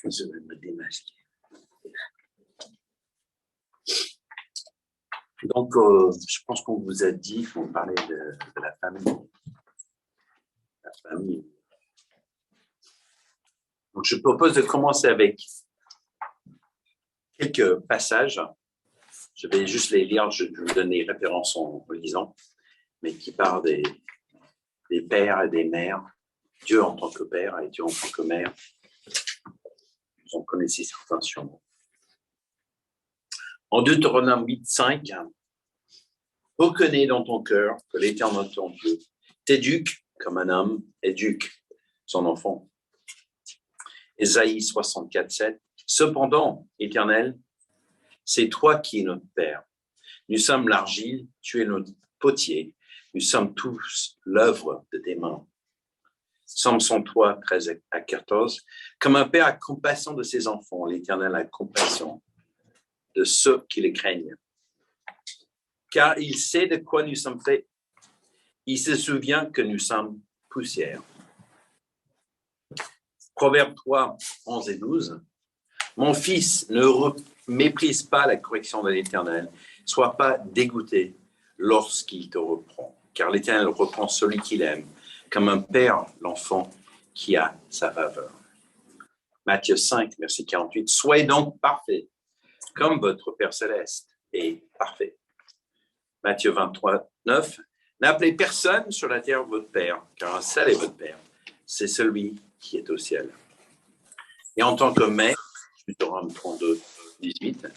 Je vais me démasquer. Donc, je pense qu'on vous a dit qu'on parlait de la famille. La famille. Donc, je propose de commencer avec quelques passages. Je vais juste les lire, je vais vous donner les références en lisant, mais qui parlent des pères et des mères, Dieu en tant que père et Dieu en tant que mère. Vous en connaissez certains sûrement. En Deutéronome 8:5, reconnais dans ton cœur que l'Éternel ton Dieu t'éduque comme un homme éduque son enfant. Ésaïe 64:7, cependant, Éternel, c'est toi qui es notre Père. Nous sommes l'argile, tu es notre potier. Nous sommes tous l'œuvre de tes mains. Psaume 103, 13-14. Comme un père a compassion de ses enfants, l'Éternel a compassion de ceux qui le craignent. Car il sait de quoi nous sommes faits. Il se souvient que nous sommes poussière. Proverbe 3, 11 et 12. Mon fils, ne méprise pas la correction de l'Éternel. Sois pas dégoûté lorsqu'il te reprend. Car l'Éternel reprend celui qu'il aime, comme un père l'enfant qui a sa faveur. Matthieu 5, verset 48. Soyez donc parfaits, comme votre Père céleste est parfait. Matthieu 23, 9. N'appelez personne sur la terre votre Père, car un seul est votre Père. C'est celui qui est au ciel. Et en tant que mère, Deutéronome 32, 18,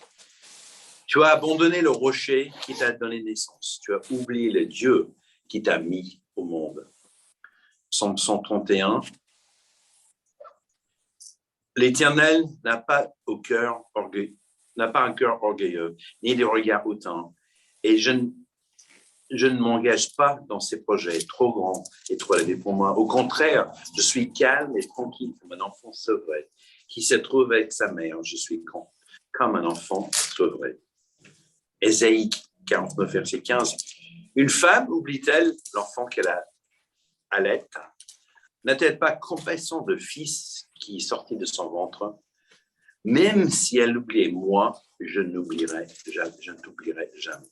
tu as abandonné le rocher qui t'a donné naissance. Tu as oublié le Dieu qui t'a mis au monde. Psaume 131. L'Éternel n'a pas un cœur orgueilleux, ni des regards hautains. Et je ne m'engage pas dans ces projets trop grands et trop élevés pour moi. Au contraire, je suis calme et tranquille comme un enfant sevré qui se trouve avec sa mère. Je suis comme un enfant sevré. Ésaïe 49, verset 15. Une femme oublie-t-elle l'enfant qu'elle a allait? N'a-t-elle pas compassion de fils qui est sorti de son ventre? Même si elle oubliait moi, je ne t'oublierai jamais.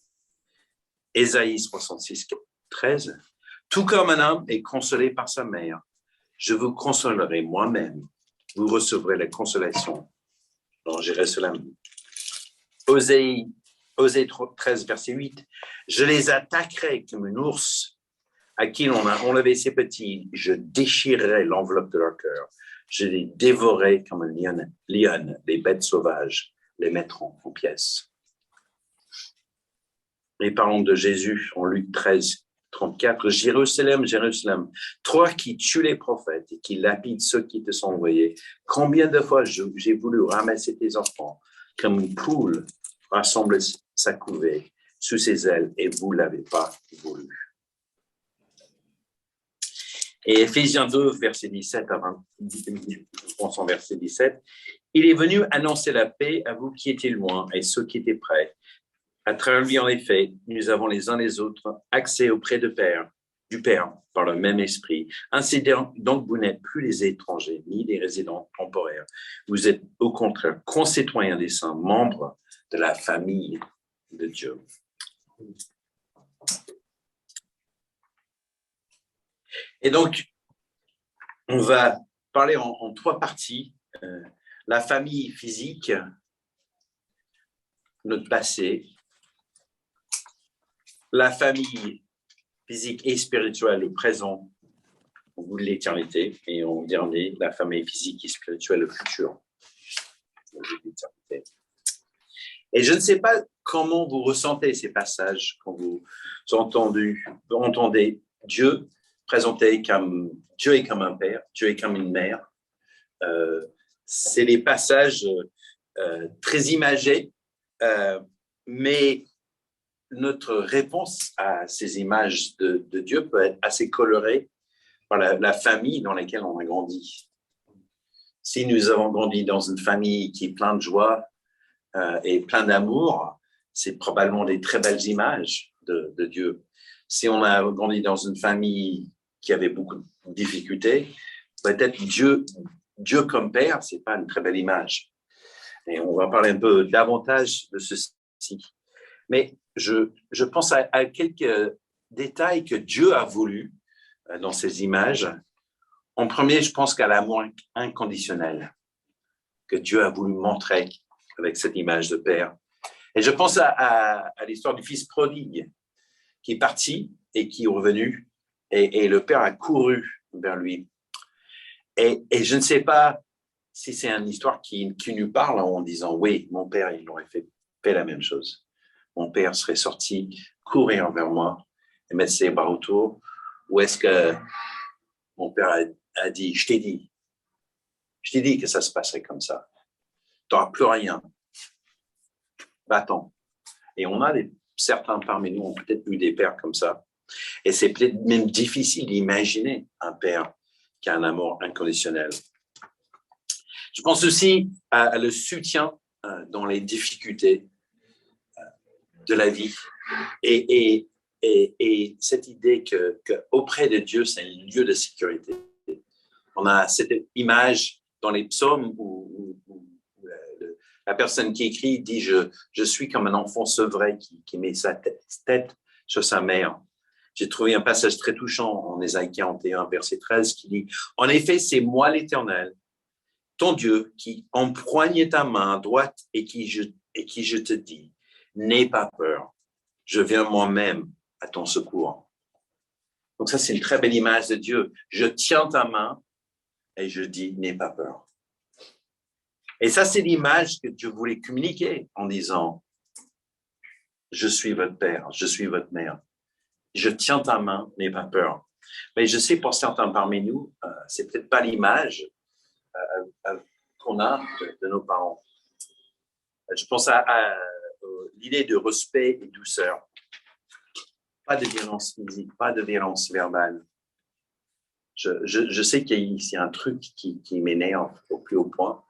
Ésaïe 66, 13. Tout comme un homme est consolé par sa mère, je vous consolerai moi-même. Vous recevrez la consolation dans Jérusalem. Osée 13, verset 8. Je les attaquerai comme une ours à qui on a enlevé ses petits. Je déchirerai l'enveloppe de leur cœur. Je les dévorerai comme un lion. Les bêtes sauvages les mettront en pièces. Et parlons de Jésus en Luc 13, 34. Jérusalem, Jérusalem, toi qui tues les prophètes et qui lapides ceux qui te sont envoyés, combien de fois j'ai voulu ramasser tes enfants comme une poule rassemble sa couvée sous ses ailes et vous ne l'avez pas voulu. Et Éphésiens 2, verset 17 à 20, verset 17, il est venu annoncer la paix à vous qui étiez loin et ceux qui étaient près. À travers lui, en effet, nous avons les uns les autres accès auprès du Père par le même esprit. Ainsi donc, vous n'êtes plus les étrangers ni les résidents temporaires. Vous êtes au contraire concitoyens des saints, membres de la famille de Dieu. Et donc, on va parler en trois parties. La famille physique, notre passé, la famille physique et spirituelle, le présent, au bout de l'éternité, et en dernier, la famille physique et spirituelle, le futur, au bout de l'éternité. Et je ne sais pas comment vous ressentez ces passages quand vous entendez Dieu présenté comme Dieu est comme un père, Dieu est comme une mère. C'est des passages très imagés, mais notre réponse à ces images de Dieu peut être assez colorée par la famille dans laquelle on a grandi. Si nous avons grandi dans une famille qui est pleine de joie et pleine d'amour, c'est probablement des très belles images de Dieu. Si on a grandi dans une famille qui avait beaucoup de difficultés, peut-être Dieu Dieu comme Père, ce n'est pas une très belle image. Et on va parler un peu davantage de ceci. Mais je pense à quelques détails que Dieu a voulu dans ces images. En premier, je pense qu'à l'amour inconditionnel que Dieu a voulu montrer avec cette image de Père. Et je pense à l'histoire du fils prodigue qui est parti et qui est revenu, et le Père a couru vers lui. Et je ne sais pas si c'est une histoire qui nous parle en disant, oui, mon Père, il aurait fait la même chose. Mon Père serait sorti courir vers moi et mettre ses bras autour, ou est-ce que mon Père a dit, je t'ai dit que ça se passerait comme ça. Tu n'auras plus rien. Va-t'en. Et on a certains parmi nous ont peut-être eu des pères comme ça. Et c'est peut-être même difficile d'imaginer un père qui a un amour inconditionnel. Je pense aussi à le soutien dans les difficultés de la vie. Et cette idée qu'auprès de Dieu, c'est un lieu de sécurité. On a cette image dans les psaumes où la personne qui écrit dit je suis comme un enfant sevré qui met sa tête sur sa mère. J'ai trouvé un passage très touchant en Ésaïe 41, verset 13, qui dit « En effet, c'est moi l'Éternel, ton Dieu, qui empoigne ta main droite et qui je te dis, n'aie pas peur, je viens moi-même à ton secours. » Donc ça, c'est une très belle image de Dieu. Je tiens ta main et je dis, n'aie pas peur. Et ça, c'est l'image que Dieu voulait communiquer en disant, je suis votre père, je suis votre mère. Je tiens ta main, n'aie pas peur. Mais je sais pour certains parmi nous, c'est peut-être pas l'image qu'on a de nos parents. Je pense à l'idée de respect et douceur. Pas de violence physique, pas de violence verbale. Je sais qu'il y a un truc qui m'énerve au plus haut point,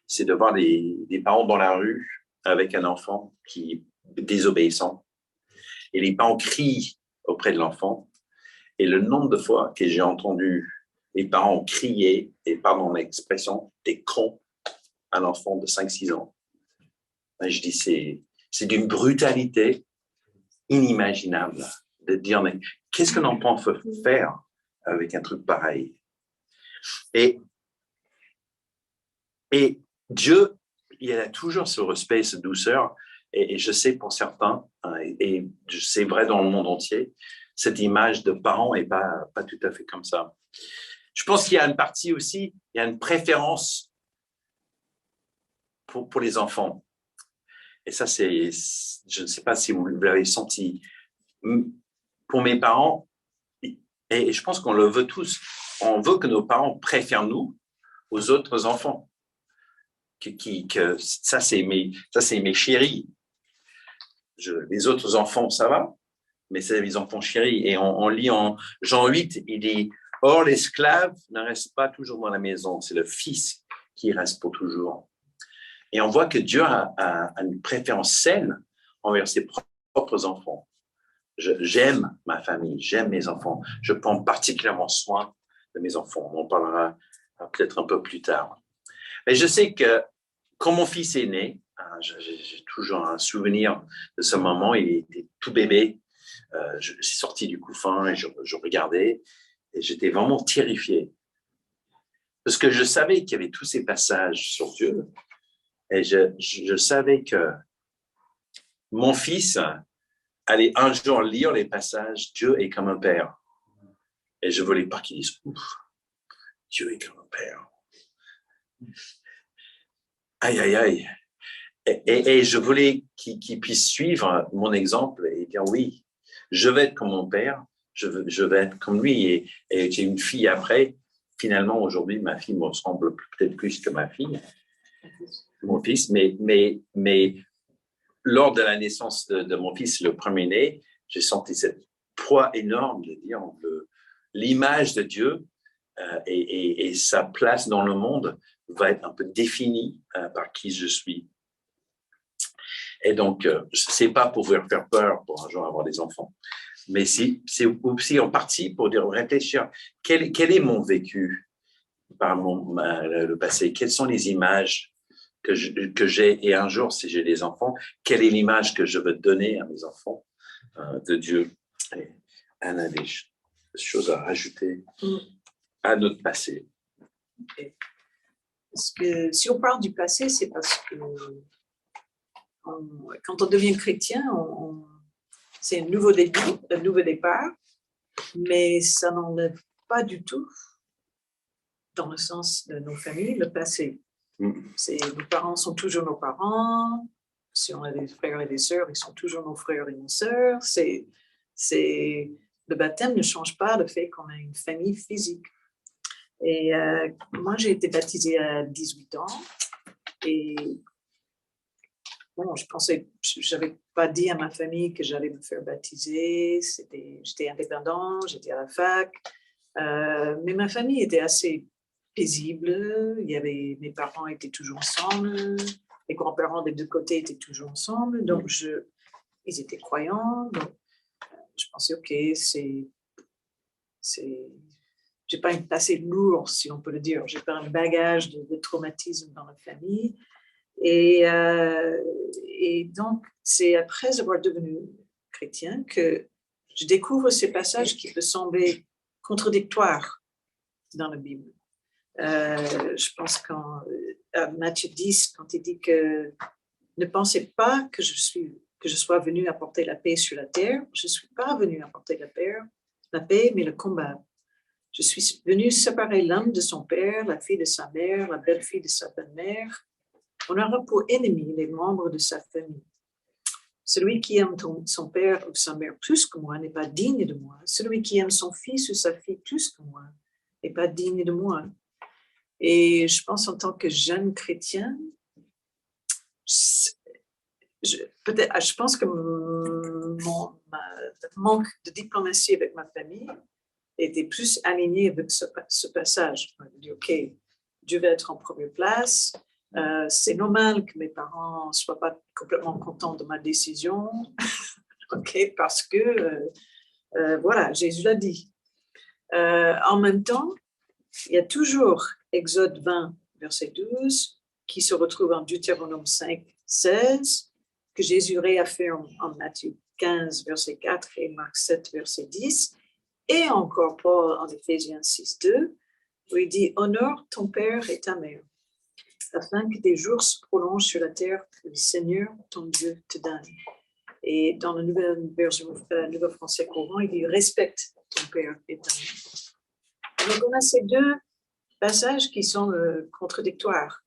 c'est de voir des parents dans la rue avec un enfant qui est désobéissant. Et les parents crient auprès de l'enfant. Et le nombre de fois que j'ai entendu les parents crier, et pardon l'expression, des cons à un enfant de 5-6 ans. Et je dis, c'est d'une brutalité inimaginable de dire, mais qu'est-ce qu'un enfant peut faire avec un truc pareil? Et Dieu, il a toujours ce respect, cette douceur. Et je sais pour certains, et c'est vrai dans le monde entier, cette image de parents n'est pas tout à fait comme ça. Je pense qu'il y a une partie aussi, il y a une préférence pour les enfants. Et ça, je ne sais pas si vous l'avez senti. Pour mes parents, et je pense qu'on le veut tous, on veut que nos parents préfèrent nous aux autres enfants. Ça, c'est mes chéris. Les autres enfants, ça va, mais c'est mes enfants chéris. Et on lit en Jean 8, il dit « Or, l'esclave ne reste pas toujours dans la maison, c'est le fils qui reste pour toujours. » Et on voit que Dieu a une préférence saine envers ses propres enfants. J'aime ma famille, j'aime mes enfants. Je prends particulièrement soin de mes enfants. On en parlera peut-être un peu plus tard. Mais je sais que quand mon fils est né, j'ai toujours un souvenir de ce moment. Il était tout bébé. Je suis sorti du couffin et je regardais. Et j'étais vraiment terrifié. Parce que je savais qu'il y avait tous ces passages sur Dieu. Et je savais que mon fils allait un jour lire les passages « Dieu est comme un père ». Et je ne voulais pas qu'il dise « Ouf, Dieu est comme un père ». Aïe, aïe, aïe. Et je voulais qu'il puisse suivre mon exemple et dire oui, je vais être comme mon père, je vais être comme lui. Et j'ai une fille après. Finalement, aujourd'hui, ma fille me ressemble peut-être plus que ma fille, mon fils. Mais lors de la naissance de mon fils, le premier-né, j'ai senti cette poids énorme de dire l'image de Dieu et sa place dans le monde va être un peu définie par qui je suis. Et donc, ce n'est pas pour vous faire peur pour un jour avoir des enfants, mais c'est aussi en partie pour dire, réfléchir, quel est mon vécu? par le passé? Quelles sont les images que j'ai? Et un jour, si j'ai des enfants, quelle est l'image que je veux donner à mes enfants de Dieu? Et Anne a des choses à rajouter à notre passé. Parce que si on parle du passé, c'est parce que quand on devient chrétien, c'est un nouveau début, un nouveau départ, mais ça n'enlève pas du tout, dans le sens de nos familles, le passé. Nos parents sont toujours nos parents. Si on a des frères et des sœurs, ils sont toujours nos frères et nos sœurs. Le baptême ne change pas le fait qu'on a une famille physique. Et moi, j'ai été baptisée à 18 ans. Et bon, je n'avais pas dit à ma famille que j'allais me faire baptiser. J'étais indépendante, j'étais à la fac. Mais ma famille était assez paisible. Mes parents étaient toujours ensemble. Mes grands-parents des deux côtés étaient toujours ensemble. Donc, ils étaient croyants. Donc, je pensais, OK, j'ai pas un passé lourd, si on peut le dire. J'ai pas un bagage de traumatisme dans la famille. Et donc, c'est après avoir devenu chrétien que je découvre ces passages qui peuvent sembler contradictoires dans la Bible. Je pense qu'en Matthieu 10, quand il dit que ne pensez pas que je sois venu apporter la paix sur la terre. Je ne suis pas venu apporter la paix, mais le combat. Je suis venu séparer l'homme de son père, la fille de sa mère, la belle-fille de sa belle-mère. On aura pour ennemis les membres de sa famille. Celui qui aime son père ou sa mère plus que moi n'est pas digne de moi. Celui qui aime son fils ou sa fille plus que moi n'est pas digne de moi. Et je pense en tant que jeune chrétien, je pense que mon manque de diplomatie avec ma famille était plus aligné avec ce passage. Je me dis, OK, Dieu va être en première place. C'est normal que mes parents ne soient pas complètement contents de ma décision. OK, parce que, voilà, Jésus l'a dit. En même temps, il y a toujours Exode 20, verset 12, qui se retrouve en Deutéronome 5, 16, que Jésus réaffirme en Matthieu 15, verset 4 et Marc 7, verset 10, et encore Paul en Éphésiens 6, 2, où il dit « Honore ton père et ta mère, afin que tes jours se prolongent sur la terre que le Seigneur, ton Dieu, te donne. » Et dans la nouvelle version, Nouveau Français courant, il dit « Respecte ton père et ta mère. » Donc, on a ces deux passages qui sont contradictoires.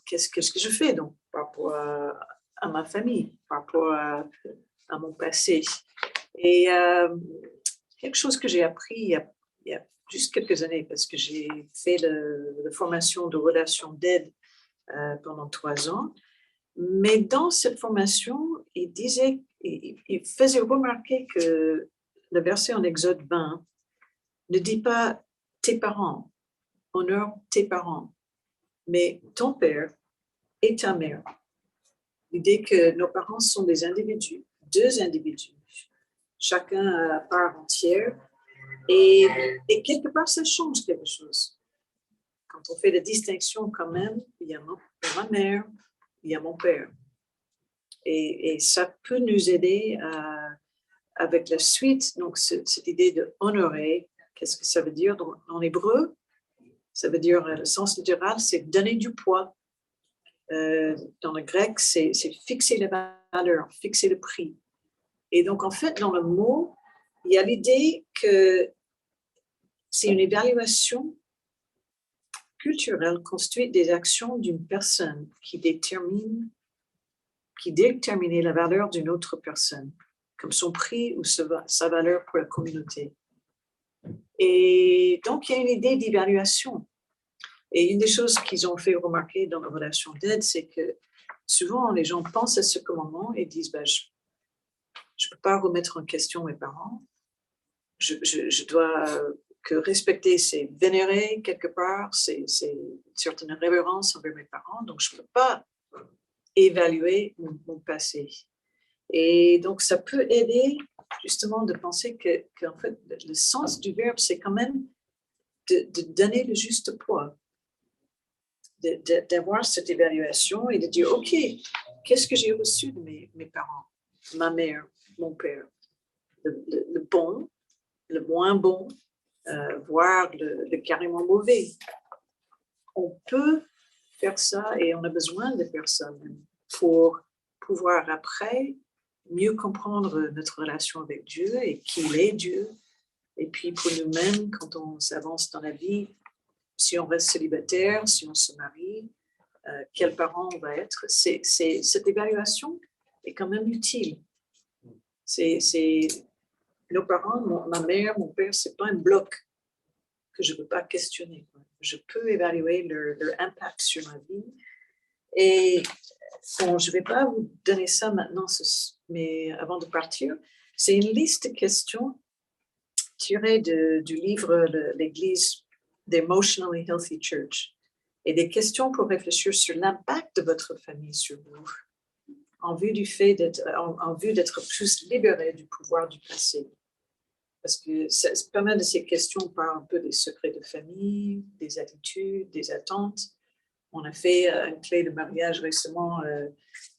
Qu'est-ce que je fais donc par rapport à ma famille, par rapport à mon passé? Et quelque chose que j'ai appris il y a juste quelques années, parce que j'ai fait la formation de relations d'aide pendant 3 ans. Mais dans cette formation, il faisait remarquer que le verset en Exode 20 ne dit pas tes parents, honore tes parents, mais ton père et ta mère. L'idée que nos parents sont des individus, 2 individus, chacun à part entière, et quelque part ça change quelque chose. Quand on fait la distinction quand même, il y a ma mère, il y a mon père. Et ça peut nous aider avec la suite, donc cette idée de honorer, qu'est-ce que ça veut dire en hébreu? Ça veut dire, le sens littéral, c'est donner du poids. Dans le grec, c'est fixer la valeur, fixer le prix. Et donc, en fait, dans le mot, il y a l'idée que c'est une évaluation culturelle construite des actions d'une personne qui détermine la valeur d'une autre personne, comme son prix ou sa valeur pour la communauté. Et donc, il y a une idée d'évaluation. Et une des choses qu'ils ont fait remarquer dans la relation d'aide, c'est que souvent, les gens pensent à ce commandement et disent je ne peux pas remettre en question mes parents. Je dois que respecter, c'est vénérer quelque part, c'est une certaine révérence envers mes parents. Donc, je ne peux pas évaluer mon passé. Et donc, ça peut aider justement de penser qu'en fait, le sens du verbe, c'est quand même de donner le juste poids, d'avoir cette évaluation et de dire, OK, qu'est-ce que j'ai reçu de mes parents, ma mère, mon père, le bon, le moins bon, voire le carrément mauvais. On peut faire ça et on a besoin de faire ça même pour pouvoir après mieux comprendre notre relation avec Dieu et qui est Dieu. Et puis pour nous-mêmes, quand on s'avance dans la vie, si on reste célibataire, si on se marie, quels parents on va être, cette évaluation est quand même utile. Nos parents, ma mère, mon père, ce n'est pas un bloc que je ne peux pas questionner. Je peux évaluer leur impact sur ma vie. Et bon, je ne vais pas vous donner ça maintenant, mais avant de partir, c'est une liste de questions tirées du livre L'Église d'Emotionally Healthy Church et des questions pour réfléchir sur l'impact de votre famille sur vous en vue d'être plus libéré du pouvoir du passé. Parce que pas mal de ces questions parlent un peu des secrets de famille, des attitudes, des attentes. On a fait une clé de mariage récemment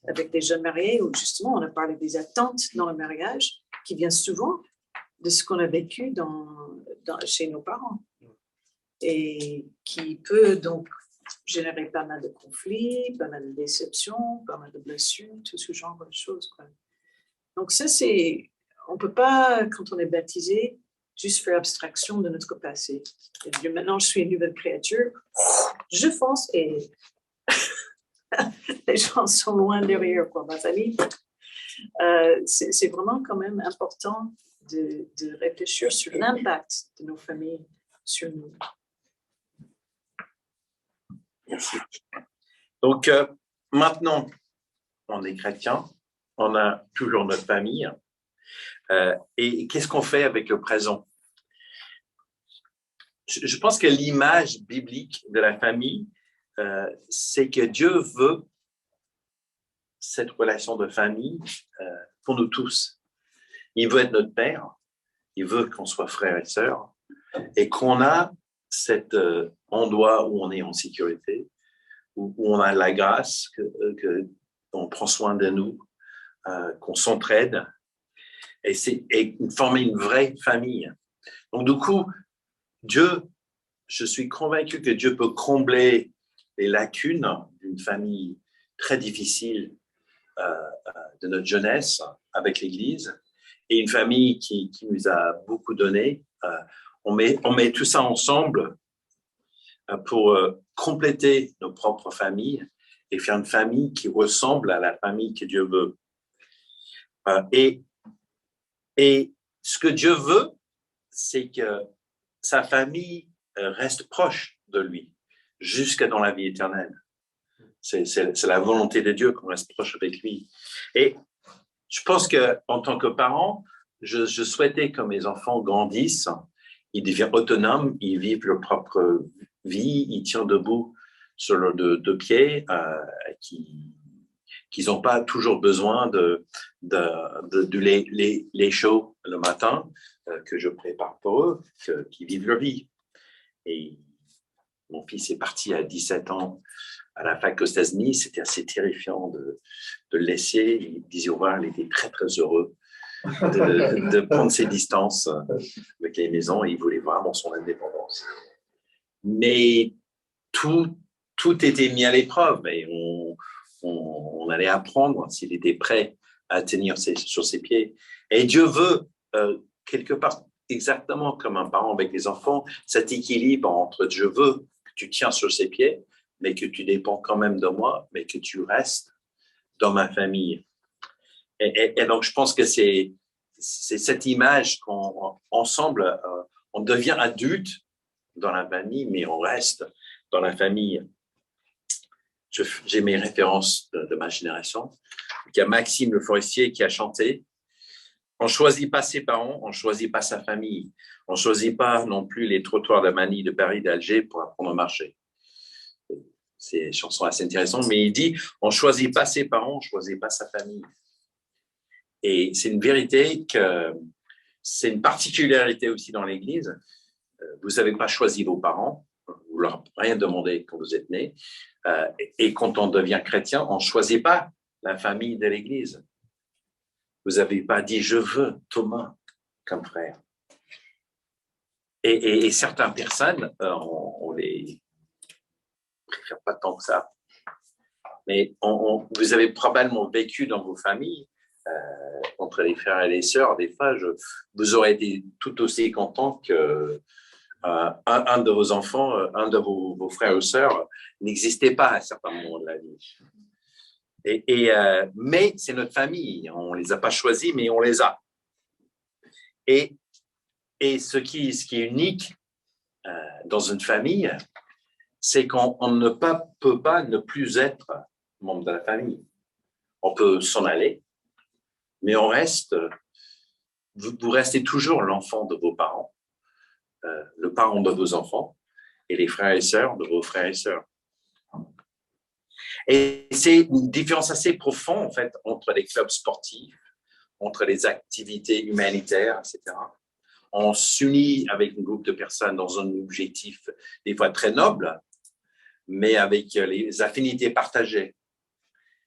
avec des jeunes mariés où justement on a parlé des attentes dans le mariage qui viennent souvent de ce qu'on a vécu chez nos parents et qui peut donc générer pas mal de conflits, pas mal de déceptions, pas mal de blessures, tout ce genre de choses, quoi. Donc ça, on ne peut pas, quand on est baptisé, juste faire abstraction de notre passé. Et dire, maintenant, je suis une nouvelle créature, je fonce et les gens sont loin derrière, quoi, ma famille. C'est vraiment quand même important de réfléchir sur l'impact de nos familles sur nous. Merci. Donc, maintenant, on est chrétien, on a toujours notre famille. Et qu'est-ce qu'on fait avec le présent? Je pense que l'image biblique de la famille, c'est que Dieu veut cette relation de famille pour nous tous. Il veut être notre Père, il veut qu'on soit frères et sœurs, et qu'on a cet endroit où on est en sécurité, où on a la grâce, qu'on prend soin de nous, qu'on s'entraide, et former une vraie famille. Donc du coup, je suis convaincu que Dieu peut combler les lacunes d'une famille très difficile de notre jeunesse avec l'Église, et une famille qui nous a beaucoup donné. On met tout ça ensemble pour compléter nos propres familles et faire une famille qui ressemble à la famille que Dieu veut. Et ce que Dieu veut, c'est que sa famille reste proche de lui jusqu'à dans la vie éternelle. C'est la volonté de Dieu qu'on reste proche avec lui. Et je pense qu'en tant que parent, je souhaitais que mes enfants grandissent, ils deviennent autonomes, ils vivent leur propre vie, ils tiennent debout sur leurs deux pieds, qu'ils n'ont pas toujours besoin de lait chaud le matin, que je prépare pour eux, qu'ils vivent leur vie. Et mon fils est parti à 17 ans à la fac aux États-Unis. C'était assez terrifiant de le laisser. Il disait au revoir, il était très, très heureux de prendre ses distances avec les maisons. Il voulait vraiment son indépendance. Mais tout était mis à l'épreuve et on allait apprendre s'il était prêt à tenir sur ses pieds. Et Dieu veut, quelque part, exactement comme un parent avec les enfants, cet équilibre entre je veux que tu tiens sur ses pieds, mais que tu dépends quand même de moi, mais que tu restes dans ma famille. Et donc, je pense que c'est cette image qu'ensemble, on devient adulte dans la famille, mais on reste dans la famille. J'ai mes références de ma génération. Il y a Maxime Le Forestier qui a chanté « On ne choisit pas ses parents, on ne choisit pas sa famille. On ne choisit pas non plus les trottoirs de Manille, de Paris, d'Alger pour apprendre à marcher. » C'est une chanson assez intéressante, mais il dit « On ne choisit pas ses parents, on ne choisit pas sa famille. » Et c'est une vérité que c'est une particularité aussi dans l'Église. vous n'avez pas choisi vos parents, vous leur avez rien demandé quand vous êtes né, et quand on devient chrétien, on ne choisit pas la famille de l'Église. Vous n'avez pas dit « je veux Thomas comme frère ». Et certaines personnes, on les préfère pas tant que ça. Mais vous avez probablement vécu dans vos familles, entre les frères et les sœurs, des fois, vous aurez été tout aussi content que un de vos enfants, un de vos frères ou sœurs n'existait pas à un certain moment de la vie. Mais c'est notre famille, on ne les a pas choisis, mais on les a. Et ce qui est unique dans une famille, c'est qu'on ne peut pas ne plus être membre de la famille. On peut s'en aller, mais on reste, vous restez toujours l'enfant de vos parents, le parent de vos enfants et les frères et sœurs de vos frères et sœurs. Et c'est une différence assez profonde, en fait, entre les clubs sportifs, entre les activités humanitaires, etc. On s'unit avec un groupe de personnes dans un objectif des fois très noble, mais avec les affinités partagées.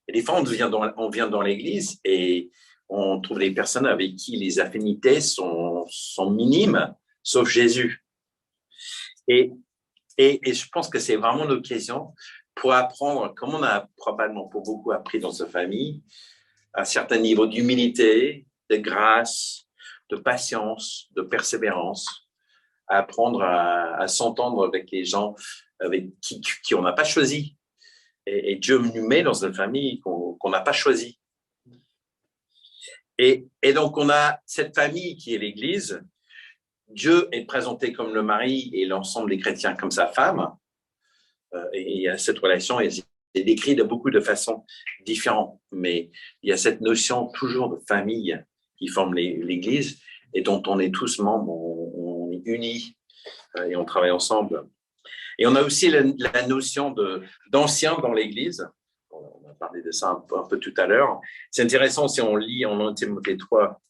Et des fois, on vient dans l'Église et on trouve des personnes avec qui les affinités sont minimes, sauf Jésus. Et je pense que c'est vraiment une occasion pour apprendre, comme on a probablement pour beaucoup appris dans sa famille, un certain niveau d'humilité, de grâce, de patience, de persévérance, à apprendre à s'entendre avec les gens avec qui on n'a pas choisi. Et Dieu nous met dans une famille qu'on n'a pas choisie. Et donc, on a cette famille qui est l'Église. Dieu est présenté comme le mari et l'ensemble des chrétiens comme sa femme. Et cette relation est décrite de beaucoup de façons différentes. Mais il y a cette notion toujours de famille qui forme l'Église et dont on est tous membres, on est unis et on travaille ensemble. Et on a aussi la notion d'ancien dans l'Église. On a parlé de ça un peu tout à l'heure. C'est intéressant si on lit en 1 Timothée 3,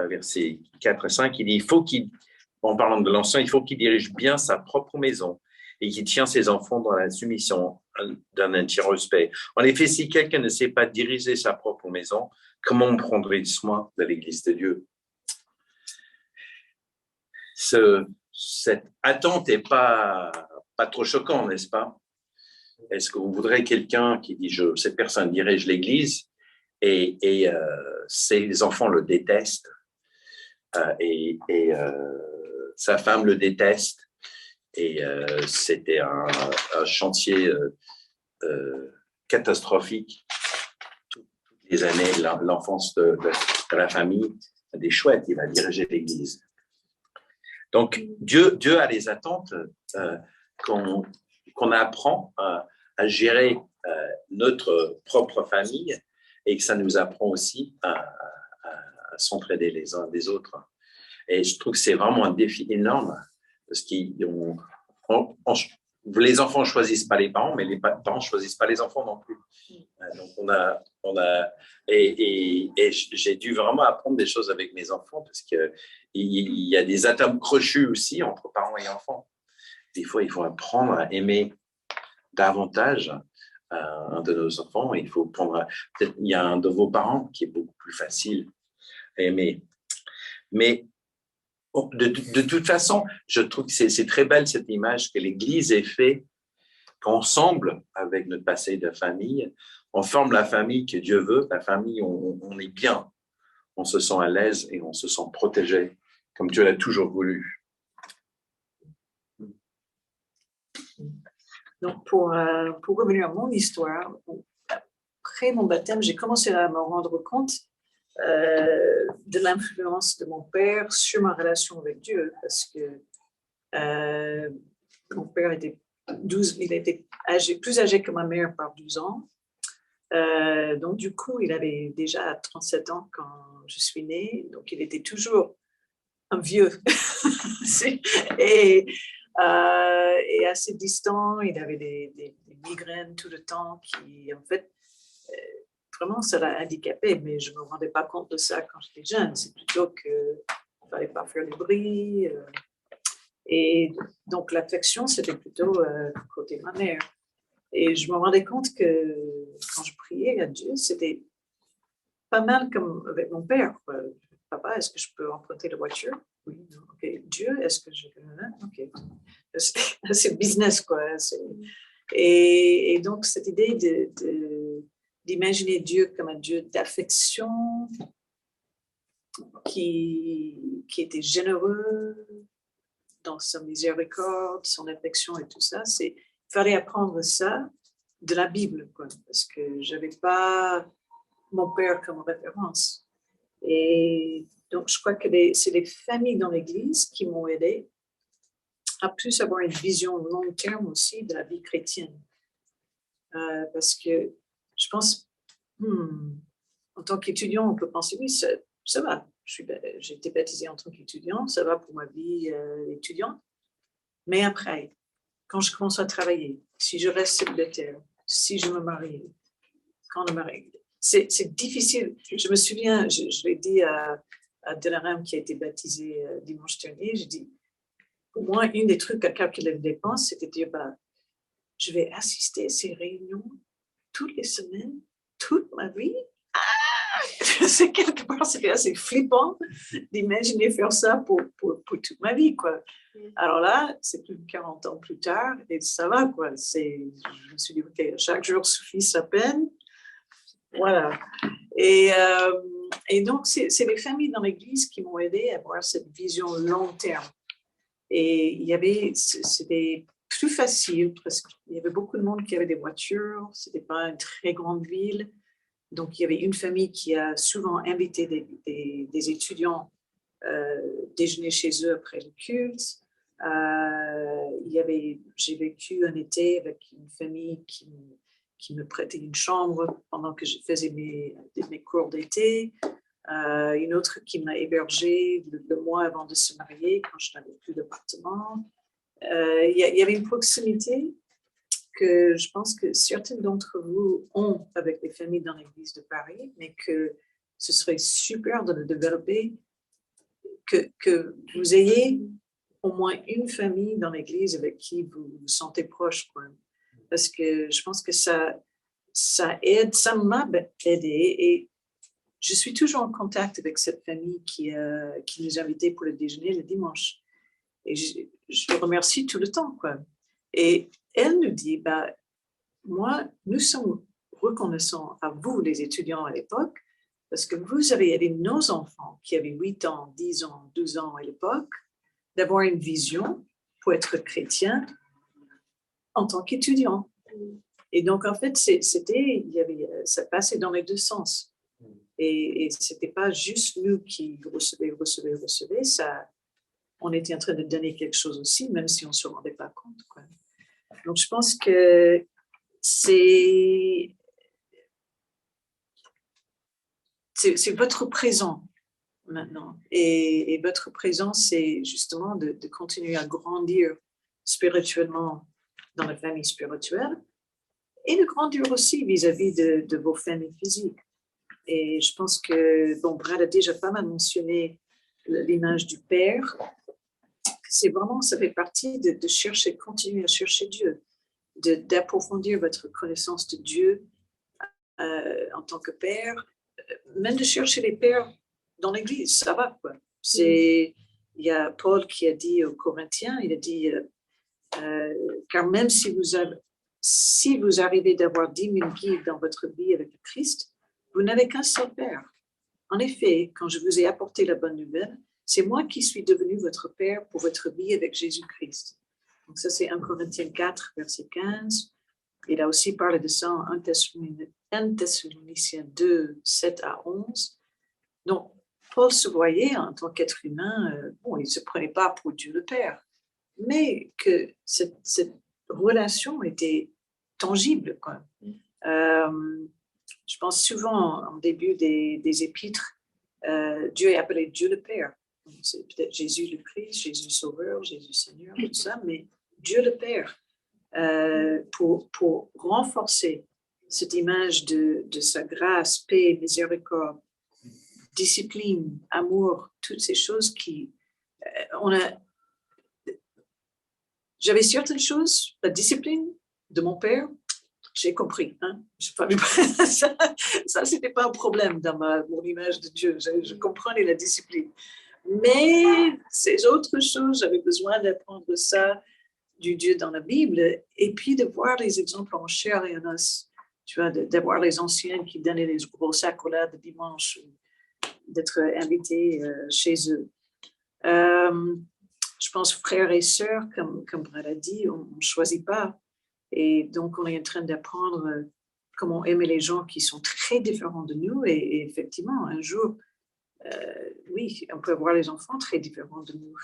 versets 4 et 5, il dit, en parlant de l'ancien, il faut qu'il dirige bien sa propre maison et qu'il tient ses enfants dans la soumission d'un entier respect. En effet, si quelqu'un ne sait pas diriger sa propre maison, comment prendrait-il soin de l'Église de Dieu? Cette attente n'est pas trop choquante, n'est-ce pas? Est-ce que vous voudrez quelqu'un qui dit cette personne dirige l'Église et ses enfants le détestent et sa femme le déteste et c'était un chantier catastrophique toutes les années l'enfance de la famille des chouettes, il va diriger l'Église. Donc Dieu a des attentes qu'on apprend à gérer notre propre famille et que ça nous apprend aussi à s'entraider les uns des autres. Et je trouve que c'est vraiment un défi énorme parce que les enfants ne choisissent pas les parents, mais les parents ne choisissent pas les enfants non plus. Donc et j'ai dû vraiment apprendre des choses avec mes enfants parce qu'il y a des atomes crochus aussi entre parents et enfants. Des fois, il faut apprendre à aimer davantage un de nos enfants. Il faut prendre, peut-être il y a un de vos parents qui est beaucoup plus facile à aimer. Mais de toute façon, je trouve que c'est très belle cette image que l'Église est faite qu'ensemble, avec notre passé de famille, on forme la famille que Dieu veut, la famille où on est bien, on se sent à l'aise et on se sent protégé, comme Dieu l'a toujours voulu. Donc, pour revenir à mon histoire, après mon baptême, j'ai commencé à me rendre compte de l'influence de mon père sur ma relation avec Dieu, parce que mon père était plus âgé que ma mère par 12 ans. Donc, du coup, il avait déjà 37 ans quand je suis née, donc il était toujours un vieux. et assez distant, il avait des migraines tout le temps qui, en fait, vraiment, ça l'a handicapé, mais je ne me rendais pas compte de ça quand j'étais jeune. C'est plutôt qu'il ne fallait pas faire du bruit. Et donc, l'affection, c'était plutôt côté ma mère. Et je me rendais compte que quand je priais à Dieu, c'était pas mal comme avec mon père, quoi. Papa, est-ce que je peux emprunter la voiture? Oui, non, ok. Dieu, est-ce que je... Ok. C'est business, quoi. Et donc, cette idée d'imaginer Dieu comme un Dieu d'affection, qui était généreux dans sa miséricorde, son affection et tout ça, il fallait apprendre ça de la Bible, quoi, parce que je n'avais pas mon père comme référence. Et donc, je crois que c'est les familles dans l'Église qui m'ont aidé à plus avoir une vision long terme aussi de la vie chrétienne. Parce que je pense, en tant qu'étudiant, on peut penser, oui, ça va. J'ai été baptisée en tant qu'étudiant, ça va pour ma vie étudiante. Mais après, quand je commence à travailler, si je reste célibataire, si je me marie, quand je me marie, c'est difficile. Je me souviens, je l'ai dit à Delaram qui a été baptisé dimanche dernier, j'ai dit, pour moi, une des trucs à calculer les dépenses, c'était de dire, je vais assister à ces réunions toutes les semaines, toute ma vie. C'est quelque part, c'est assez flippant d'imaginer faire ça pour toute ma vie, quoi. Alors là, c'est plus de 40 ans plus tard et ça va, quoi. Je me suis dit, OK, chaque jour suffit sa peine. Voilà. Et donc, c'est les familles dans l'Église qui m'ont aidé à avoir cette vision long terme. Et c'était plus facile parce qu'il y avait beaucoup de monde qui avait des voitures. C'était pas une très grande ville. Donc, il y avait une famille qui a souvent invité des étudiants déjeuner chez eux après le culte. J'ai vécu un été avec une famille qui me prêtait une chambre pendant que je faisais mes cours d'été. Une autre qui m'a hébergée le mois avant de se marier quand je n'avais plus d'appartement. Il y avait une proximité que je pense que certains d'entre vous ont avec les familles dans l'Église de Paris, mais que ce serait super de le développer, que vous ayez au moins une famille dans l'Église avec qui vous vous sentez proche, quoi. Parce que je pense que ça aide, ça m'a aidé et je suis toujours en contact avec cette famille qui nous a invités pour le déjeuner le dimanche. Et je le remercie tout le temps, quoi. Et elle nous dit, moi, nous sommes reconnaissants à vous, les étudiants à l'époque, parce que vous avez aidé nos enfants qui avaient 8 ans, 10 ans, 12 ans à l'époque, d'avoir une vision pour être chrétien en tant qu'étudiant. Et donc, en fait, ça passait dans les deux sens. Et ce n'était pas juste nous qui recevaient. On était en train de donner quelque chose aussi, même si on ne se rendait pas compte, quoi. Donc, je pense que c'est votre présent maintenant. Et votre présent, c'est justement de continuer à grandir spirituellement dans la famille spirituelle et de grandir aussi vis-à-vis de vos familles physiques. Et je pense que, Brad a déjà pas mal mentionné l'image du Père. Ça fait partie de chercher, continuer à chercher Dieu, d'approfondir votre connaissance de Dieu en tant que Père, même de chercher les pères dans l'Église, ça va, quoi. Il y a Paul qui a dit aux Corinthiens, il a dit, car même si vous arrivez d'avoir 10 000 guides dans votre vie avec le Christ, vous n'avez qu'un seul Père. En effet, quand je vous ai apporté la bonne nouvelle, c'est moi qui suis devenu votre Père pour votre vie avec Jésus-Christ. Donc ça, c'est 1 Corinthiens 4, verset 15. Il a aussi parlé de ça en 1 Thessaloniciens 2, 7 à 11. Donc, Paul se voyait en tant qu'être humain, il ne se prenait pas pour Dieu le Père, mais que cette relation était tangible, quoi. Je pense souvent en début des épîtres, Dieu est appelé Dieu le Père. C'est peut-être Jésus le Christ, Jésus Sauveur, Jésus Seigneur, tout ça, mais Dieu le Père, pour renforcer cette image de sa grâce, paix, miséricorde, discipline, amour, toutes ces choses on J'avais certaines choses, la discipline de mon père, j'ai compris. Hein? Ça c'était pas un problème dans mon image de Dieu. Je comprenais la discipline. Mais ces autres choses, j'avais besoin d'apprendre ça du Dieu dans la Bible et puis de voir les exemples en chair et en os. Tu vois, d'avoir les anciens qui donnaient les grosses accolades de dimanche, d'être invités chez eux. Je pense frères et sœurs, comme Brad a dit, on ne choisit pas. Et donc, on est en train d'apprendre comment aimer les gens qui sont très différents de nous. Et effectivement, un jour, oui, on peut avoir les enfants très différents de nous.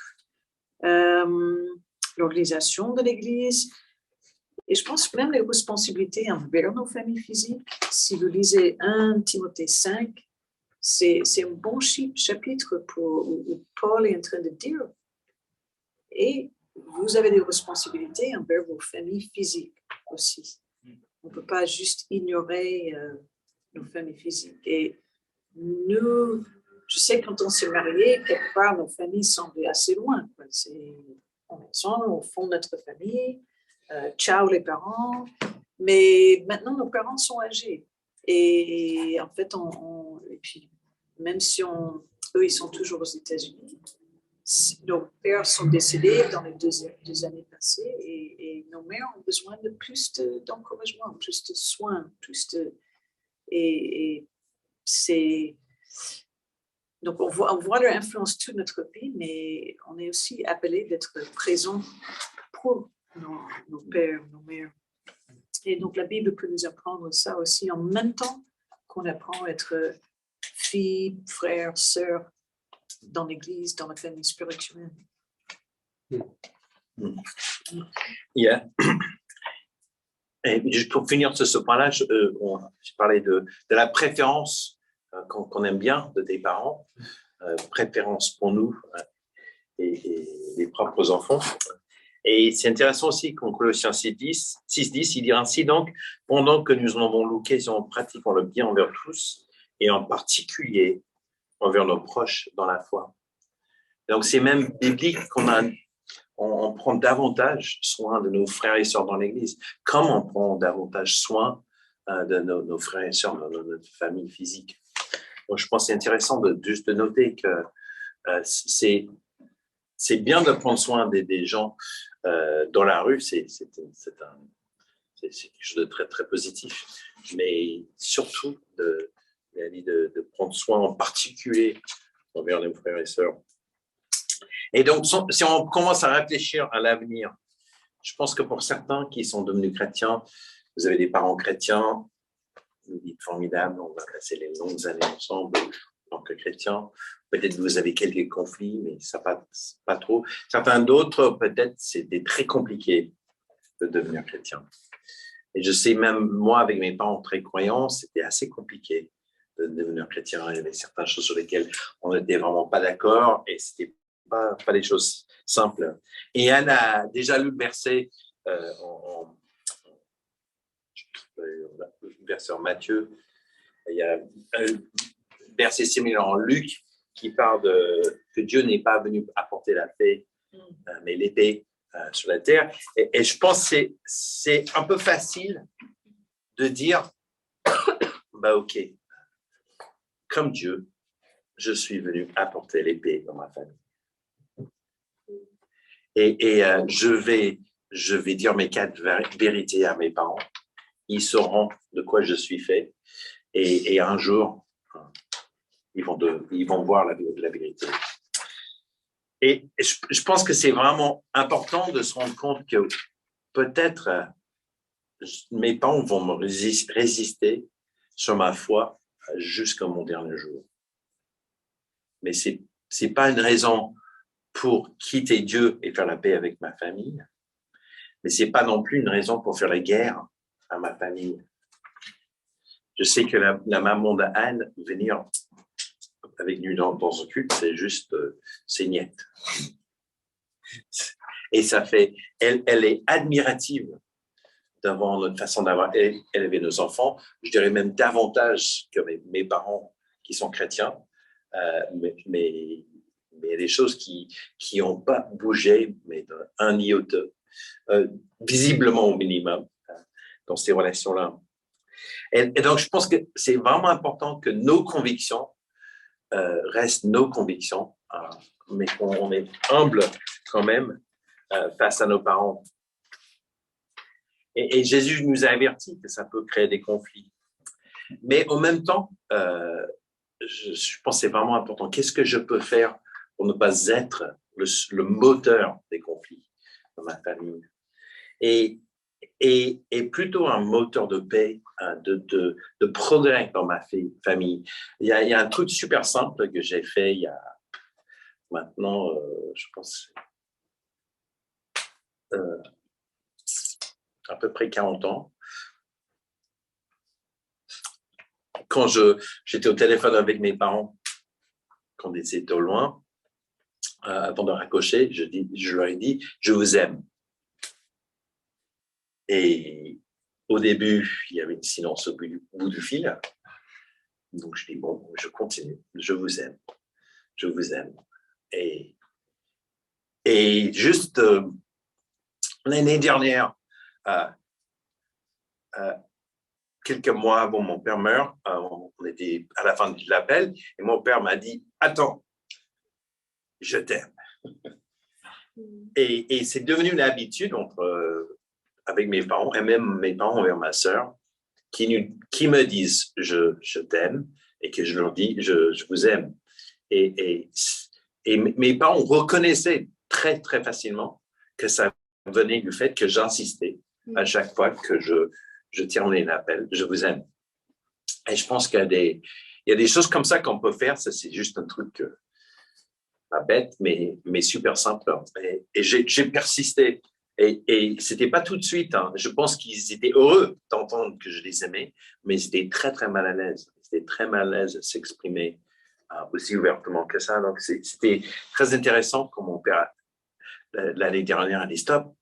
L'organisation de l'Église, et je pense même les responsabilités envers nos familles physiques. Si vous lisez 1 Timothée 5, c'est un bon chapitre où Paul est en train de dire, et vous avez des responsabilités envers vos familles physiques aussi. On ne peut pas juste ignorer nos familles physiques. Et nous, je sais quand on s'est mariés, quelque part, nos familles semblaient assez loin. On est ensemble, on fonde notre famille, ciao les parents. Mais maintenant, nos parents sont âgés. Et en fait, et puis, même si eux, ils sont toujours aux États-Unis, nos pères sont décédés dans les deux années passées et nos mères ont besoin de plus d'encouragement, plus de soins, et c'est... Donc, on voit leur influence toute notre vie, mais on est aussi appelé d'être présent pour nos pères, nos mères. Et donc, la Bible peut nous apprendre ça aussi en même temps qu'on apprend à être fille, frère, sœur dans l'Église, dans la famille spirituelle. Yeah. Et juste pour finir ce point-là, j'ai parlé de la préférence qu'on aime bien de tes parents, préférence pour nous et les propres enfants. Et c'est intéressant aussi qu'en Colossiens 6.10, il dit ainsi donc, pendant que nous en avons l'occasion, pratiquons le bien envers tous, et en particulier envers nos proches dans la foi. Donc c'est même biblique on prend davantage soin de nos frères et sœurs dans l'Église, comme on prend davantage soin de nos frères et sœurs dans notre famille physique. Donc je pense que c'est intéressant juste de noter que c'est bien de prendre soin des gens dans la rue, c'est quelque chose de très, très positif, mais surtout de prendre soin en particulier envers nos frères et sœurs. Et donc, si on commence à réfléchir à l'avenir, je pense que pour certains qui sont devenus chrétiens, vous avez des parents chrétiens, vous dites formidable, on va passer les longues années ensemble en tant que chrétiens. Peut-être que vous avez quelques conflits, mais ça pas trop. Certains d'autres, peut-être, c'était très compliqué de devenir chrétien. Et je sais même, moi, avec mes parents très croyants, c'était assez compliqué de devenir chrétien. Il y avait certaines choses sur lesquelles on n'était vraiment pas d'accord et c'était pas des choses simples. Et Anne a déjà lu le verset verset en Matthieu. Il y a un verset similaire en Luc qui parle que Dieu n'est pas venu apporter la paix, mais l'épée sur la terre. Et je pense que c'est un peu facile de dire, bah ok, comme Dieu, je suis venu apporter l'épée dans ma famille. Et je vais dire mes 4 vérités à mes parents. Ils sauront de quoi je suis fait. Et un jour, ils vont voir la vérité. Et je pense que c'est vraiment important de se rendre compte que peut-être mes parents vont me résister sur ma foi jusqu'à mon dernier jour. Mais c'est pas une raison pour quitter Dieu et faire la paix avec ma famille, mais c'est pas non plus une raison pour faire la guerre à ma famille. Je sais que la maman d'Anne, venir avec nous dans un culte, c'est juste, c'est niette. Et ça fait, elle est admirative devant notre façon d'avoir élevé nos enfants. Je dirais même davantage que mes parents qui sont chrétiens, mais il y a des choses qui n'ont pas bougé, mais d'un iota visiblement au minimum dans ces relations-là. Et donc, je pense que c'est vraiment important que nos convictions restent nos convictions, mais qu'on est humble quand même face à nos parents. Et Jésus nous a avertis que ça peut créer des conflits. Mais en même temps, je pense que c'est vraiment important. Qu'est-ce que je peux faire pour ne pas être le moteur des conflits dans ma famille et plutôt un moteur de paix, de progrès dans ma famille. Il y a un truc super simple que j'ai fait il y a maintenant, je pense, à peu près 40 ans. Quand j'étais au téléphone avec mes parents, quand ils étaient au loin, avant de raccrocher, je leur ai dit « je vous aime ». Et au début, il y avait une silence au bout du fil. Donc je dis « bon, je continue, je vous aime, je vous aime ». Et juste l'année dernière, quelques mois avant mon père meurt, on était à la fin de l'appel, et mon père m'a dit « attends, je t'aime ». Et c'est devenu une habitude avec mes parents, et même mes parents envers ma sœur, qui me disent « je t'aime » et que je leur dis « je vous aime ». Et mes parents reconnaissaient très, très facilement que ça venait du fait que j'insistais à chaque fois que je terminais l'appel, je vous aime. Et je pense qu'il y a des choses comme ça qu'on peut faire, ça c'est juste un truc pas bête, mais super simple. Et j'ai persisté. Et c'était pas tout de suite. Hein. Je pense qu'ils étaient heureux d'entendre que je les aimais, mais ils étaient très, très mal à l'aise. Ils étaient très mal à l'aise de s'exprimer aussi ouvertement que ça. Donc, c'était très intéressant quand mon père, l'année dernière, a dit « stop,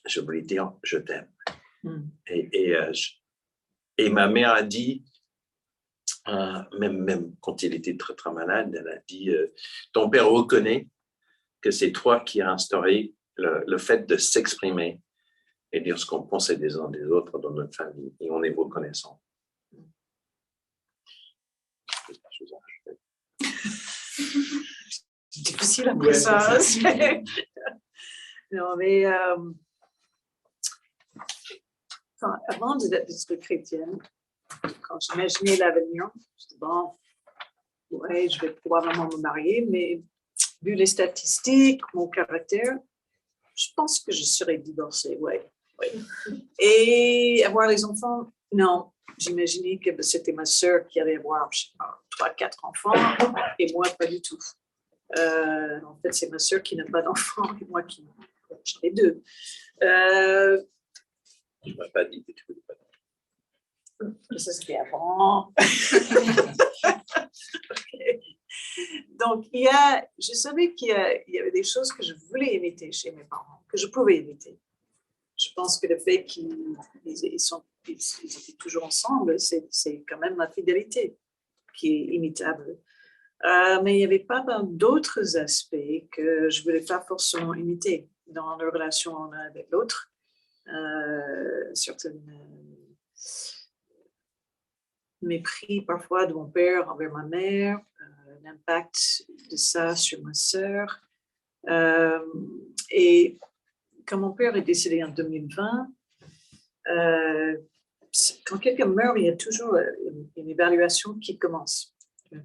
je voulais dire je t'aime ». Et ma mère a dit, même quand il était très, très malade, elle a dit ton père reconnaît que c'est toi qui as instauré le fait de s'exprimer et dire ce qu'on pensait des uns des autres dans notre famille. Et on est reconnaissant. C'est difficile à dire ça. Non, mais avant d'être chrétienne, quand j'imaginais l'avenir, je disais, bon, ouais, je vais probablement me marier, mais vu les statistiques, mon caractère, je pense que je serais divorcée, ouais. Et avoir les enfants, non. J'imaginais que c'était ma sœur qui allait avoir, je sais pas, 3-4 enfants, et moi, pas du tout. En fait, c'est ma sœur qui n'a pas d'enfants, et moi qui j'en ai 2. Tu ne m'as pas dit que tu ne voulais pas d'enfants. Ça, c'était avant. Okay. Donc, je savais qu'il y avait des choses que je voulais imiter chez mes parents, que je pouvais imiter. Je pense que le fait qu'ils étaient toujours ensemble, c'est quand même ma fidélité qui est imitable. Mais il n'y avait pas d'autres aspects que je ne voulais pas forcément imiter dans la relation l'un avec l'autre. Certains mépris parfois de mon père envers ma mère, l'impact de ça sur ma sœur. Et quand mon père est décédé en 2020, quand quelqu'un meurt, il y a toujours une évaluation qui commence.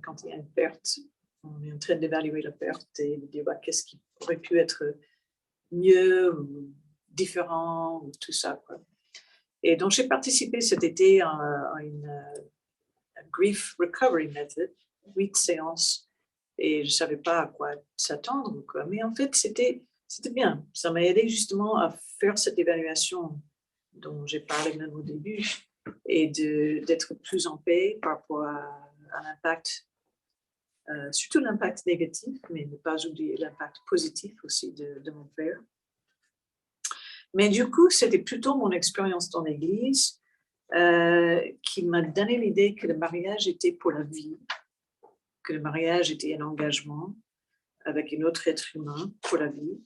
Quand il y a une perte, on est en train d'évaluer la perte et de dire qu'est-ce qui aurait pu être mieux, ou différent, ou tout ça, quoi. Et donc, j'ai participé cet été à une Grief Recovery Method, 8 séances, et je ne savais pas à quoi s'attendre, quoi. Mais en fait, c'était bien. Ça m'a aidé justement à faire cette évaluation dont j'ai parlé même au début, et d'être plus en paix par rapport à l'impact, surtout l'impact négatif, mais ne pas oublier l'impact positif aussi de mon père. Mais du coup, c'était plutôt mon expérience dans l'Église qui m'a donné l'idée que le mariage était pour la vie, que le mariage était un engagement avec un autre être humain pour la vie,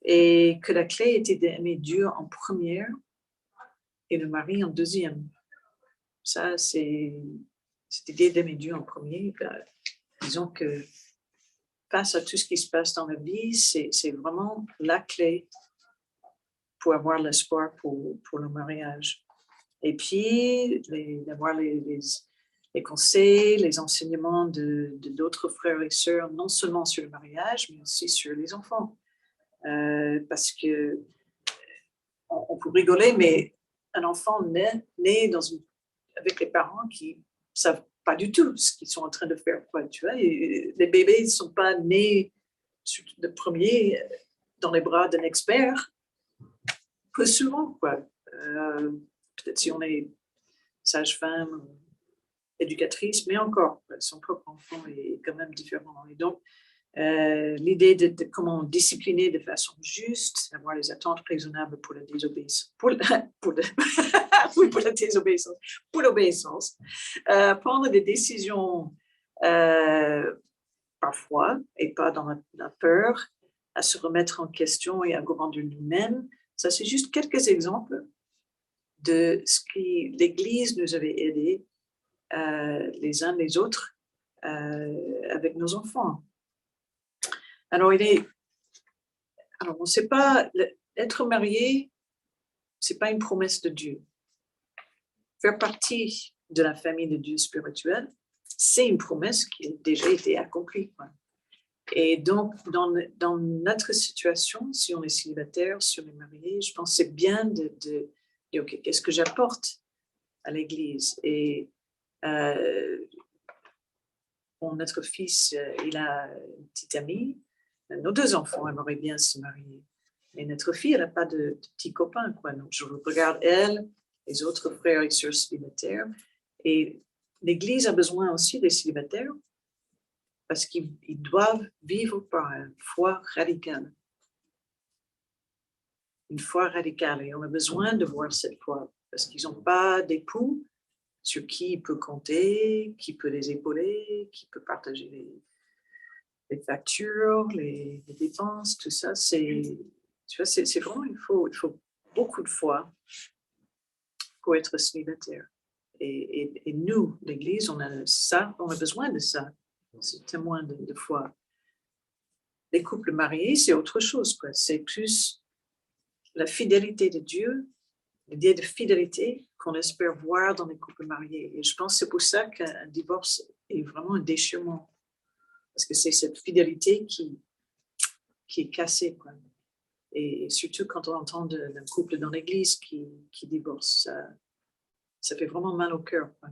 et que la clé était d'aimer Dieu en première et le mari en deuxième. Ça, c'est cette idée d'aimer Dieu en premier. Disons que face à tout ce qui se passe dans la vie, c'est vraiment la clé pour avoir l'espoir pour le mariage. Et puis, d'avoir les conseils, les enseignements de d'autres frères et sœurs, non seulement sur le mariage, mais aussi sur les enfants. Parce que on peut rigoler, mais un enfant naît avec les parents qui ne savent pas du tout ce qu'ils sont en train de faire. Quoi, tu vois, et les bébés ne sont pas nés de premier dans les bras d'un expert. Peu souvent, quoi. Peut-être si on est sage-femme, éducatrice, mais encore, son propre enfant est quand même différent. Et donc, l'idée de comment discipliner de façon juste, avoir les attentes raisonnables pour la désobéissance, pour la désobéissance, pour l'obéissance, prendre des décisions parfois, et pas dans la peur, à se remettre en question et à grandir nous-mêmes. Ça, c'est juste quelques exemples de ce qui l'Église nous avait aidés les uns les autres avec nos enfants. Alors, on ne sait pas, être marié, ce n'est pas une promesse de Dieu. Faire partie de la famille de Dieu spirituel, c'est une promesse qui a déjà été accomplie. Quoi. Et donc, dans notre situation, si on est célibataire, si on est marié, je pense que c'est bien de dire, OK, qu'est-ce que j'apporte à l'Église? Et notre fils, il a une petite amie. Nos deux enfants aimeraient bien se marier. Mais notre fille, elle n'a pas de petits copains. Quoi. Donc, je regarde elle, les autres frères et sœurs célibataires. Et l'Église a besoin aussi des célibataires parce qu'ils doivent vivre par une foi radicale. Une foi radicale. Et on a besoin de voir cette foi parce qu'ils n'ont pas d'époux sur qui il peut compter, qui peut les épauler, qui peut partager les factures, les dépenses, tout ça. C'est vraiment, il faut beaucoup de foi pour être célibataire. Et nous, l'Église, on a besoin de ça. C'est témoin de foi. Les couples mariés, c'est autre chose. Quoi. C'est plus la fidélité de Dieu, l'idée de fidélité qu'on espère voir dans les couples mariés. Et je pense que c'est pour ça qu'un divorce est vraiment un déchirement. Parce que c'est cette fidélité qui est cassée. Quoi. Et surtout quand on entend d'un couple dans l'Église qui divorce, ça fait vraiment mal au cœur. Quoi.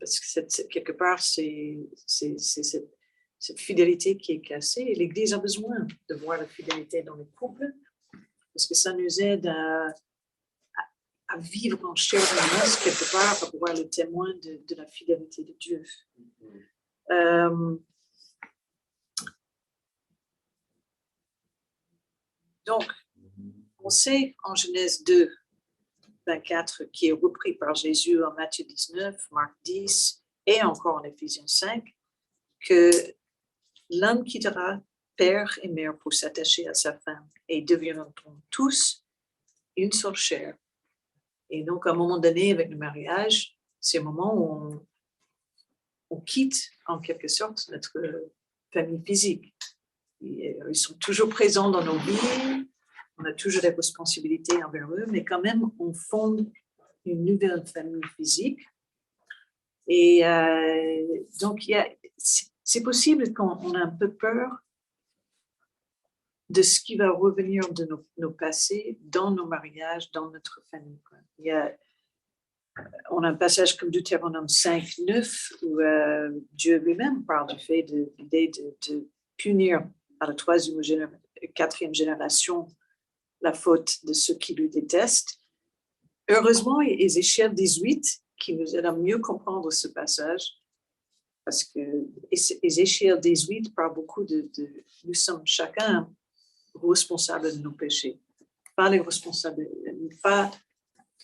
Parce que quelque part, c'est cette fidélité qui est cassée. Et l'Église a besoin de voir la fidélité dans les couples parce que ça nous aide à vivre en chair et en os quelque part, à pouvoir le témoin de la fidélité de Dieu. Donc, on sait en Genèse 2, 24, qui est repris par Jésus en Matthieu 19, Marc 10 et encore en Éphésiens 5, que l'homme quittera père et mère pour s'attacher à sa femme et deviendront tous une seule chair. Et donc, à un moment donné, avec le mariage, c'est le moment où on quitte en quelque sorte notre famille physique. Ils sont toujours présents dans nos vies, on a toujours des responsabilités envers eux, mais quand même, on fonde une nouvelle famille physique. Et donc, c'est possible qu'on a un peu peur de ce qui va revenir de nos passés dans nos mariages, dans notre famille. Quoi. On a un passage comme Deutéronome 5, 9, où Dieu lui-même parle du fait de punir à la quatrième génération la faute de ceux qui le détestent. Heureusement, Ézéchiel 18, qui nous aide à mieux comprendre ce passage, parce que Ézéchiel 18 parle beaucoup de nous sommes chacun responsables de nos péchés. Pas les responsables,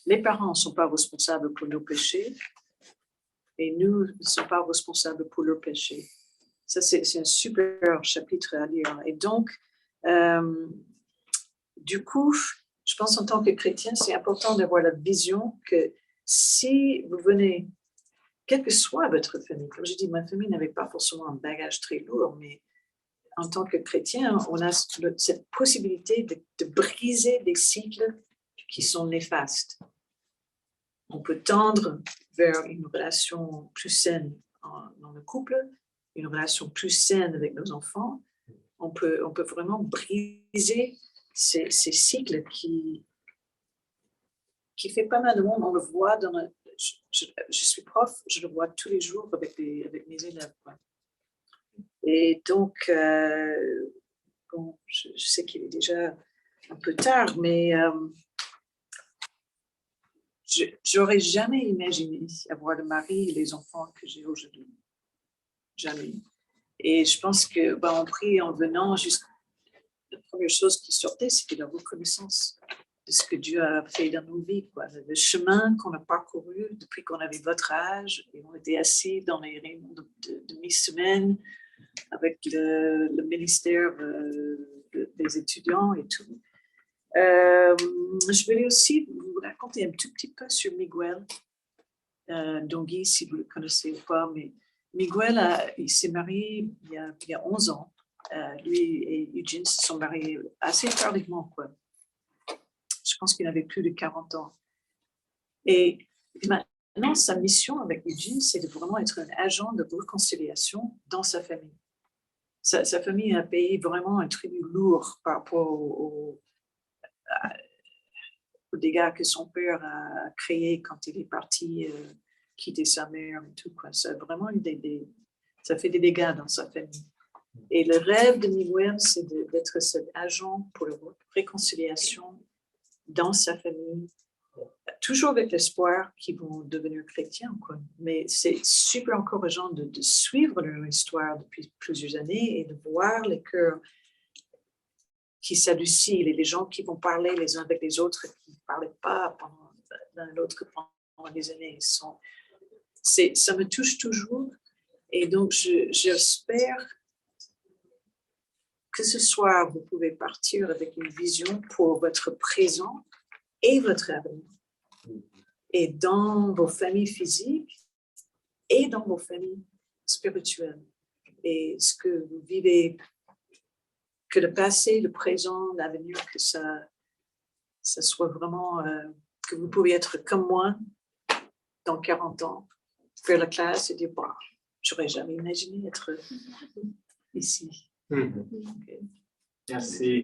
les parents ne sont pas responsables pour nos péchés et nous ne sommes pas responsables pour leurs péchés. Ça, c'est un super chapitre à lire. Et donc, du coup, je pense en tant que chrétien, c'est important d'avoir la vision que si vous venez, quelle que soit votre famille, comme je dis, ma famille n'avait pas forcément un bagage très lourd, mais en tant que chrétien, on a cette possibilité de briser des cycles qui sont néfastes. On peut tendre vers une relation plus saine dans le couple, une relation plus saine avec nos enfants. On peut vraiment briser ces cycles qui fait pas mal de monde. On le voit je suis prof, je le vois tous les jours avec mes élèves. Et donc, bon, je sais qu'il est déjà un peu tard, mais j'aurais jamais imaginé avoir le mari et les enfants que j'ai aujourd'hui. Jamais. Et je pense que, en prie, en venant, la première chose qui sortait, c'était la reconnaissance de ce que Dieu a fait dans nos vies, quoi. Le chemin qu'on a parcouru depuis qu'on avait votre âge, et on était assis dans les réunions de mi-semaine avec le ministère des étudiants et tout. Je voulais aussi vous raconter un tout petit peu sur Miguel Dongui, si vous ne le connaissez pas, mais Miguel, il s'est marié il y a 11 ans. Lui et Eugene se sont mariés assez tardivement, quoi. Je pense qu'il avait plus de 40 ans. Et maintenant, sa mission avec Eugene, c'est de vraiment être un agent de réconciliation dans sa famille. Sa famille a payé vraiment un tribut lourd par rapport aux dégâts que son père a créés quand il est parti quitter sa mère et tout, quoi. Ça a vraiment eu ça fait des dégâts dans sa famille. Et le rêve de Miguel, c'est d'être cet agent pour la réconciliation dans sa famille, toujours avec l'espoir qu'ils vont devenir chrétiens, quoi. Mais c'est super encourageant de suivre leur histoire depuis plusieurs années et de voir les cœurs qui s'adoucissent et les gens qui vont parler les uns avec les autres, qui ne parlaient pas pendant l'un l'autre pendant des années. Ça me touche toujours. Et donc, j'espère que ce soir, vous pouvez partir avec une vision pour votre présent et votre avenir. Et dans vos familles physiques et dans vos familles spirituelles. Et ce que vous vivez, que le passé, le présent, l'avenir, que ça soit vraiment, que vous pouvez être comme moi dans 40 ans, faire la classe et dire, bah, j'aurais jamais imaginé être ici. Okay. Merci.